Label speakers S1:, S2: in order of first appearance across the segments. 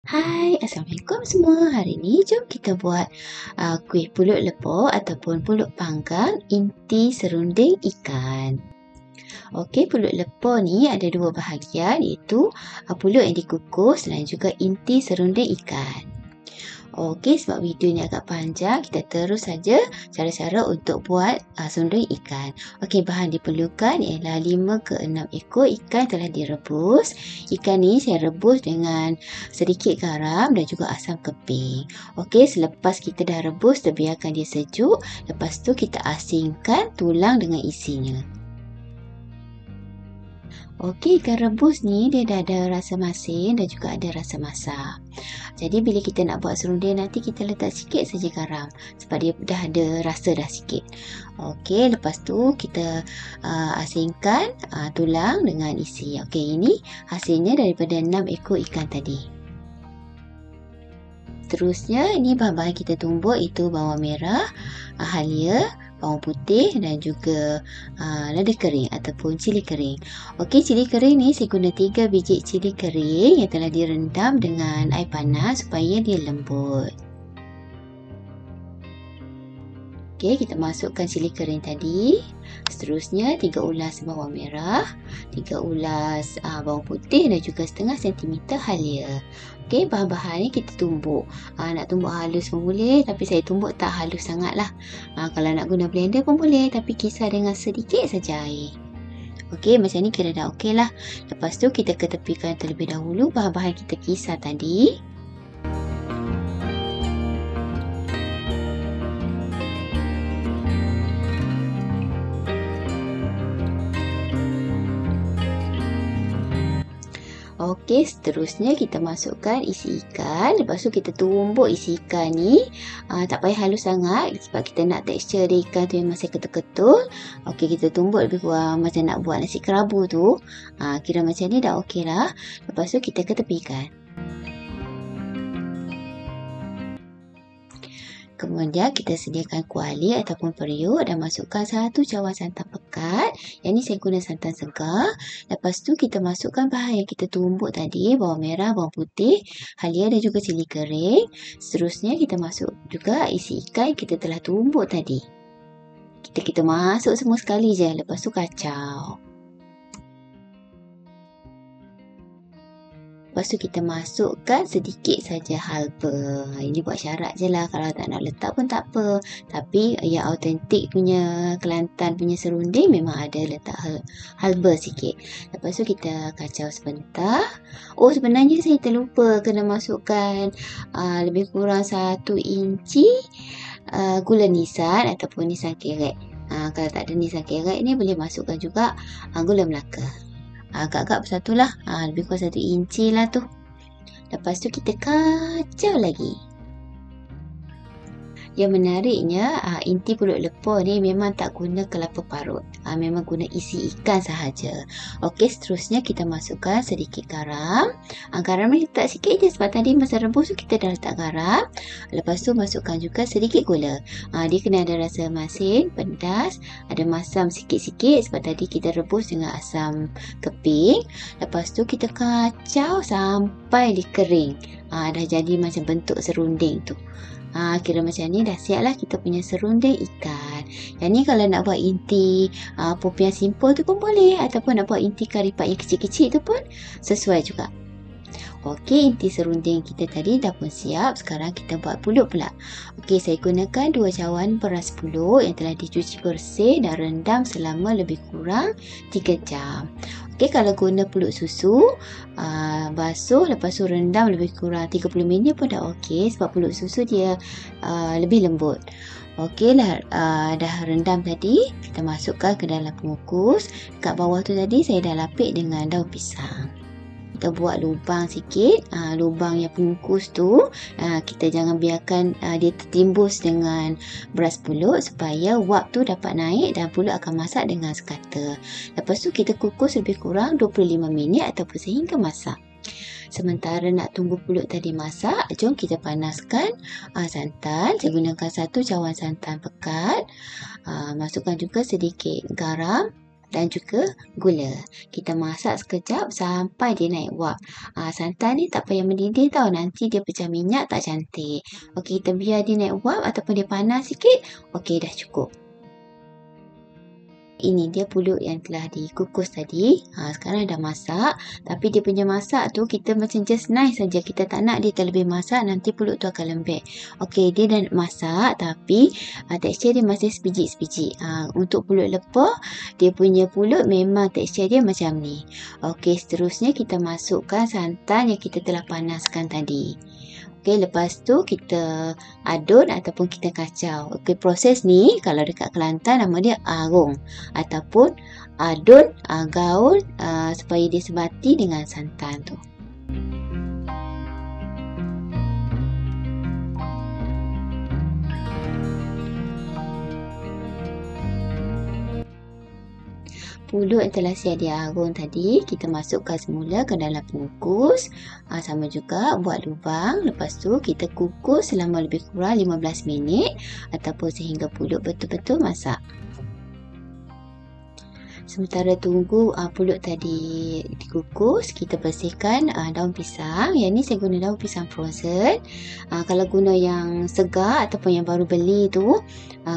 S1: Hai, Assalamualaikum semua. Hari ni jom kita buat kuih pulut lepok ataupun pulut panggang inti serunding ikan. Okey, pulut lepok ni ada dua bahagian iaitu pulut yang dikukus dan juga inti serunding ikan. Okey, sebab video ni agak panjang, kita terus saja cara-cara untuk buat serunding ikan. Okey, bahan diperlukan ialah 5 ke 6 ekor ikan telah direbus. Ikan ni saya rebus dengan sedikit garam dan juga asam keping. Okey, selepas kita dah rebus, kita biarkan dia sejuk. Lepas tu kita asingkan tulang dengan isinya. Okey, ikan rebus ni dia dah ada rasa masin dan juga ada rasa masak. Jadi bila kita nak buat serunding nanti kita letak sikit saja garam sebab dia dah ada rasa dah sikit. Okey, lepas tu kita asingkan tulang dengan isi. Okey, ini hasilnya daripada 6 ekor ikan tadi. Seterusnya ini bahan-bahan kita tumbuk itu bawang merah, halia, bawang putih dan juga lada kering ataupun cili kering. Okey, cili kering ni saya guna 3 biji cili kering yang telah direndam dengan air panas supaya dia lembut. Okey, kita masukkan cili kering tadi. Seterusnya 3 ulas bawang merah, 3 ulas bawang putih dan juga setengah sentimeter halia. Okey, bahan-bahan ni kita tumbuk. Nak tumbuk halus pun boleh, tapi saya tumbuk tak halus sangat lah. Kalau nak guna blender pun boleh, tapi kisar dengan sedikit saja air. Okey, macam ni kira dah okey lah. Lepas tu kita ketepikan terlebih dahulu bahan-bahan kita kisar tadi. Okey, seterusnya kita masukkan isi ikan. Lepas tu kita tumbuk isi ikan ni. Tak payah halus sangat sebab kita nak tekstur dia ikan tu yang masih ketul-ketul. Okey, kita tumbuk lebih kurang macam nak buat nasi kerabu tu. Kira macam ni dah okey lah. Lepas tu kita ketepikan. Kemudian kita sediakan kuali ataupun periuk dan masukkan 1 cawan santan pekat. Yang ni saya guna santan segar. Lepas tu kita masukkan bahan yang kita tumbuk tadi, bawang merah, bawang putih, halia dan juga cili kering. Seterusnya kita masuk juga isi ikan yang kita telah tumbuk tadi. Kita masuk semua sekali je, lepas tu kacau. Lepas tu kita masukkan sedikit saja halba. Ini buat syarat je lah. Kalau tak nak letak pun tak apa. Tapi yang autentik punya Kelantan punya serunding memang ada letak halba sikit. Lepas tu kita kacau sebentar. Oh, sebenarnya saya terlupa kena masukkan lebih kurang 1 inci gula nisan ataupun nisan kerek. Kalau tak ada nisan kerek ni boleh masukkan juga gula Melaka. Agak-agak bersatulah. Lebih kurang 1 inci lah tu. Lepas tu kita kacau lagi. Yang menariknya, inti pulut lepok ni memang tak guna kelapa parut. Memang guna isi ikan sahaja. Okey, seterusnya kita masukkan sedikit garam. Garam ni letak sikit je sebab tadi masa rebus tu kita dah letak garam. Lepas tu masukkan juga sedikit gula. Dia kena ada rasa masin, pedas, ada masam sikit-sikit sebab tadi kita rebus dengan asam keping. Lepas tu kita kacau sampai dia kering. Dah jadi macam bentuk serunding tu. Kira macam ni dah siap lah kita punya serunding ikan. Yang ni kalau nak buat inti popiah simple tu pun boleh. Ataupun nak buat inti kari pak yang kecil-kecil tu pun sesuai juga. Okey, inti serunding kita tadi dah pun siap. Sekarang kita buat pulut pula. Okey, saya gunakan 2 cawan beras pulut yang telah dicuci bersih dan rendam selama lebih kurang 3 jam. Okey, kalau guna pulut susu, basuh lepas tu rendam lebih kurang 30 minit pun dah okey sebab pulut susu dia lebih lembut. Okey lah, dah rendam tadi, kita masukkan ke dalam pengukus. Kat bawah tu tadi saya dah lapik dengan daun pisang. Kita buat lubang sikit, lubang yang pengukus tu kita jangan biarkan dia tertimbus dengan beras pulut supaya wap tu dapat naik dan pulut akan masak dengan sekata. Lepas tu kita kukus lebih kurang 25 minit ataupun sehingga masak. Sementara nak tunggu pulut tadi masak, jom kita panaskan santan. Saya gunakan 1 cawan santan pekat. Masukkan juga sedikit garam. dan juga gula. Kita masak sekejap sampai dia naik wap. Santan ni tak payah mendidih tau, nanti dia pecah minyak tak cantik. Okey, kita biar dia naik wap ataupun dia panas sikit. Okey, dah cukup. Ini dia pulut yang telah dikukus tadi. Sekarang dah masak. Tapi dia punya masak tu kita macam just nice saja. Kita tak nak dia terlebih masak. Nanti pulut tu akan lembek. Okey, dia dah masak. Tapi tekstur dia masih sebiji-sebiji. Untuk pulut lepah, dia punya pulut memang tekstur dia macam ni. Okey, seterusnya kita masukkan santan yang kita telah panaskan tadi. Okey, lepas tu kita adun ataupun kita kacau. Okey, proses ni kalau dekat Kelantan nama dia arung ataupun adun, gaul supaya dia sebati dengan santan tu. Pulut yang telah siap diarung tadi kita masukkan semula ke dalam pengukus. Sama juga buat lubang. Lepas tu kita kukus selama lebih kurang 15 minit ataupun sehingga pulut betul-betul masak. Sementara tunggu pulut tadi dikukus, kita bersihkan daun pisang. Yang ni saya guna daun pisang frozen. Kalau guna yang segar ataupun yang baru beli tu,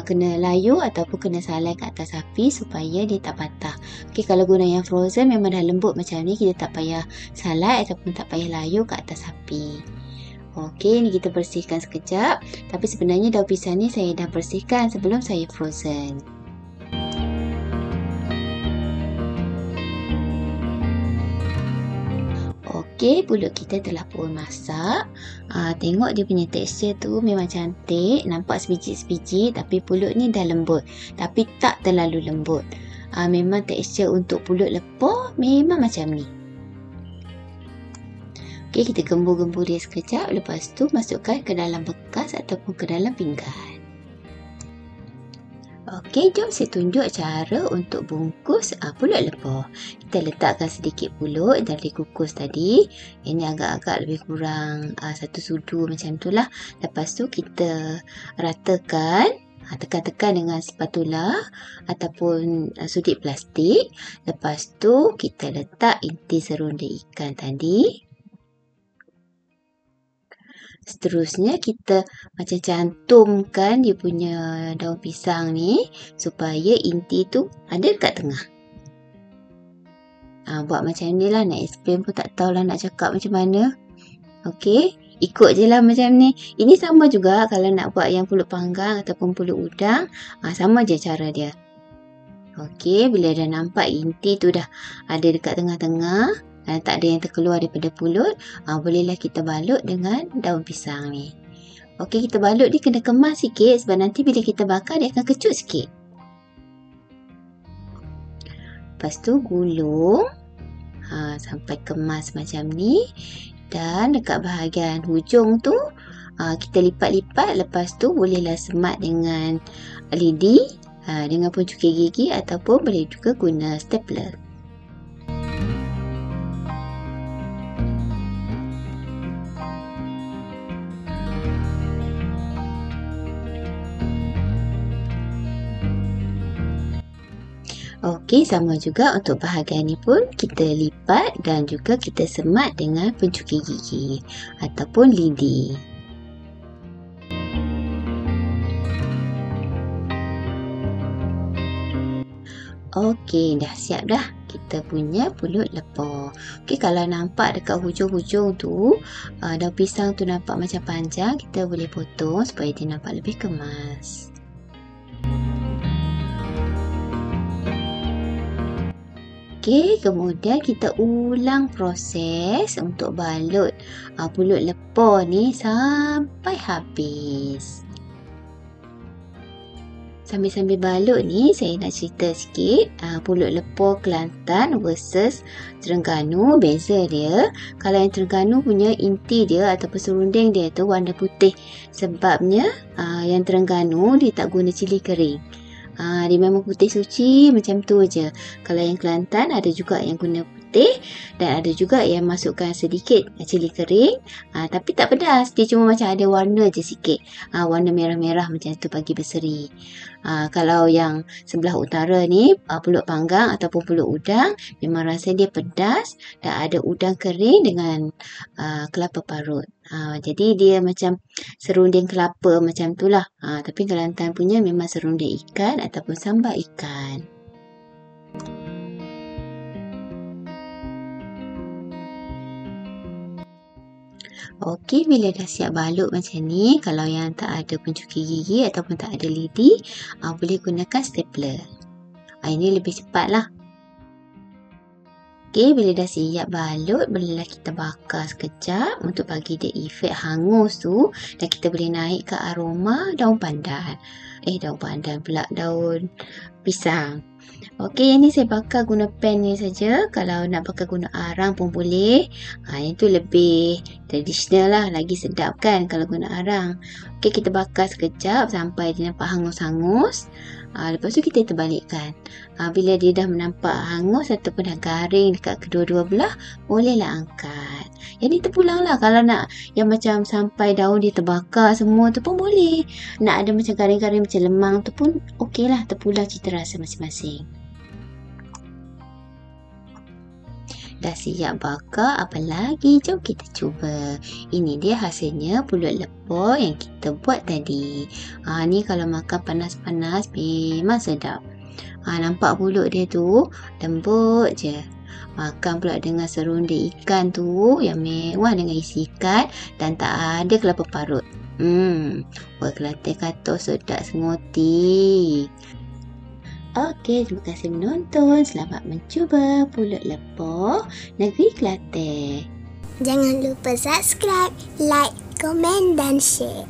S1: kena layu ataupun kena salai kat atas api supaya dia tak patah. Okey, kalau guna yang frozen memang dah lembut macam ni, kita tak payah salai ataupun tak payah layu kat atas api. Okey, ni kita bersihkan sekejap. Tapi sebenarnya daun pisang ni saya dah bersihkan sebelum saya frozen. Okey, pulut kita telah pun masak. Tengok dia punya tekstur tu memang cantik. Nampak sebiji-sebiji tapi pulut ni dah lembut. Tapi tak terlalu lembut. Memang tekstur untuk pulut lepah memang macam ni. Okey, kita gembur-gembur dia sekejap. Lepas tu masukkan ke dalam bekas ataupun ke dalam pinggan. Okey, jom saya tunjuk cara untuk bungkus pulut lepah. Kita letakkan sedikit pulut yang tadi kukus tadi. Ini agak-agak lebih kurang 1 sudu macam tu lah. Lepas tu kita ratakan. Tekan-tekan dengan spatula ataupun sudik plastik. Lepas tu kita letak inti serunding ikan tadi. Seterusnya kita macam cantumkan dia punya daun pisang ni supaya inti tu ada dekat tengah. Buat macam ni lah, nak explain pun tak tahulah nak cakap macam mana. Okey, ikut je lah macam ni. Ini sama juga kalau nak buat yang pulut panggang ataupun pulut udang. Sama je cara dia. Okey, bila dah nampak inti tu dah ada dekat tengah-tengah, tak ada yang terkeluar daripada pulut, bolehlah kita balut dengan daun pisang ni. Okey, kita balut dia kena kemas sikit sebab nanti bila kita bakar dia akan kecut sikit. Lepas tu gulung sampai kemas macam ni. Dan dekat bahagian hujung tu kita lipat-lipat. Lepas tu bolehlah semat dengan lidi, dengan pencukir gigi ataupun boleh juga guna stapler. Okey, sama juga untuk bahagian ni pun kita lipat dan juga kita semat dengan pencukir gigi ataupun lidi. Okey, dah siap dah kita punya pulut lepah. Okey, kalau nampak dekat hujung-hujung tu daun pisang tu nampak macam panjang, kita boleh potong supaya dia nampak lebih kemas. Okey, kemudian kita ulang proses untuk balut pulut lepah ni sampai habis. Sambil-sambil balut ni, saya nak cerita sikit pulut lepah Kelantan versus Terengganu. Beza dia, kalau yang Terengganu punya inti dia ataupun serunding dia tu warna putih. Sebabnya yang Terengganu dia tak guna cili kering. Dia memang putih suci macam tu je. Kalau yang Kelantan ada juga yang guna putih, dan ada juga yang masukkan sedikit cili kering, tapi tak pedas, dia cuma macam ada warna je sikit, warna merah-merah macam tu bagi berseri. Kalau yang sebelah utara ni, pulut panggang ataupun pulut udang, memang rasa dia pedas dan ada udang kering dengan kelapa parut. Jadi dia macam serunding kelapa macam tu lah. Tapi Kelantan punya memang serunding ikan ataupun sambal ikan. Okey, bila dah siap balut macam ni, kalau yang tak ada pencukir gigi ataupun tak ada lidi, boleh gunakan stapler. Ini lebih cepat lah. Okey, bila dah siap balut, bolehlah kita bakar sekejap untuk bagi dia efek hangus tu, dan kita boleh naikkan aroma daun pandan. Daun pandan pula, daun pisang. Okey, yang ni saya bakar guna pan ni saja. Kalau nak bakar guna arang pun boleh. Yang tu lebih tradisional lah, lagi sedap kan kalau guna arang. Okey, kita bakar sekejap sampai dia nampak hangus-hangus. Lepas tu kita terbalikkan. Bila dia dah nampak hangus ataupun dah garing dekat kedua-dua belah, bolehlah angkat. Yang ni terpulang lah. Kalau nak yang macam sampai daun dia terbakar semua tu pun boleh. Nak ada macam garing-garing macam lemang tu pun okey lah, terpulang cita rasa masing-masing. Dah siap bakar, apa lagi? Jom kita cuba. Ini dia hasilnya pulut lepok yang kita buat tadi. Ni kalau makan panas-panas memang sedap. Nampak pulut dia tu lembut je. Makan pula dengan serunding ikan tu yang mewah dengan isi ikan dan tak ada kelapa parut. Kelantan kata sedap sengoti. Okey, terima kasih menonton. Selamat mencuba pulut lepok negeri Kelantan.
S2: Jangan lupa subscribe, like, komen dan share.